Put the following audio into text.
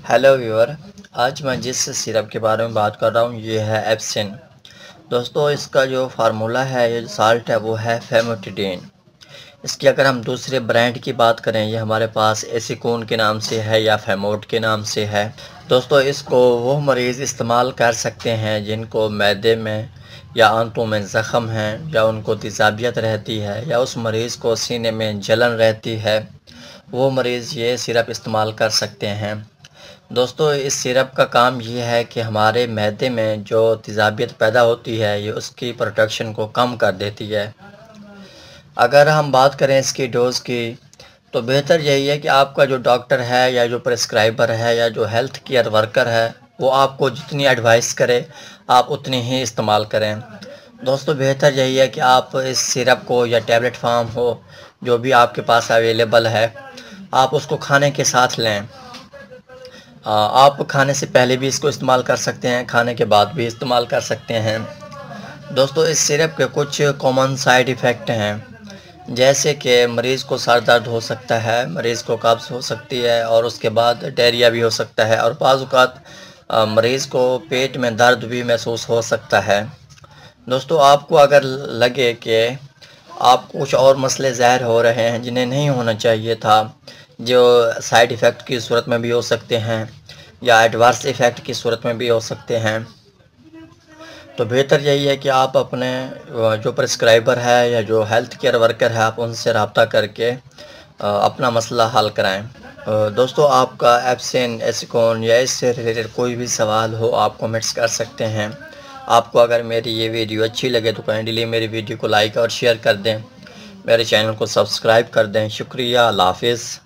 Hello viewer. आज मैं जिस सिरप के बारे में बात कर रहा हूँ ये है एप्सिन। दोस्तों इसका जो फार्मूला है, ये साल्ट है, वो है फेमोटिडीन। इसकी अगर हम दूसरे ब्रांड की बात करें, ये हमारे पास एसिकोन के नाम से है या फेमोट के नाम से है। दोस्तों इसको वो मरीज़ इस्तेमाल कर सकते हैं जिनको मैदे में या आंतों में ज़ख़म हैं, या उनको तेज़ाबियत रहती है, या उस मरीज़ को सीने में जलन रहती है। वो मरीज़ ये सिरप इस्तेमाल कर सकते हैं। दोस्तों इस सिरप का काम ये है कि हमारे मैदे में जो तेज़ाबियत पैदा होती है, ये उसकी प्रोडक्शन को कम कर देती है। अगर हम बात करें इसकी डोज़ की, तो बेहतर यही है कि आपका जो डॉक्टर है या जो प्रिस्क्राइबर है या जो हेल्थ केयर वर्कर है, वो आपको जितनी एडवाइस करे आप उतनी ही इस्तेमाल करें। दोस्तों बेहतर यही है कि आप इस सिरप को या टैबलेट फार्म हो, जो भी आपके पास अवेलेबल है, आप उसको खाने के साथ लें। आप खाने से पहले भी इसको इस्तेमाल कर सकते हैं, खाने के बाद भी इस्तेमाल कर सकते हैं। दोस्तों इस सिरप के कुछ कॉमन साइड इफ़ेक्ट हैं, जैसे कि मरीज़ को सर दर्द हो सकता है, मरीज़ को कब्ज़ हो सकती है, और उसके बाद डायरिया भी हो सकता है, और बाज़ औक़ात मरीज़ को पेट में दर्द भी महसूस हो सकता है। दोस्तों आपको अगर लगे कि आपको कुछ और मसले ज़ाहिर हो रहे हैं जिन्हें नहीं होना चाहिए था, जो साइड इफ़ेक्ट की सूरत में भी हो सकते हैं या एडवर्स इफ़ेक्ट की सूरत में भी हो सकते हैं, तो बेहतर यही है कि आप अपने जो प्रिस्क्राइबर है या जो हेल्थ केयर वर्कर है, आप उनसे रब्ता करके अपना मसला हल कराएं। दोस्तों आपका एप्सिन, एसिकोन या इससे रिलेटेड कोई भी सवाल हो, आप कमेंट्स कर सकते हैं। आपको अगर मेरी ये वीडियो अच्छी लगे तो काइंडली मेरी वीडियो को लाइक और शेयर कर दें, मेरे चैनल को सब्सक्राइब कर दें। शुक्रिया, अल्लाह हाफ़िज़।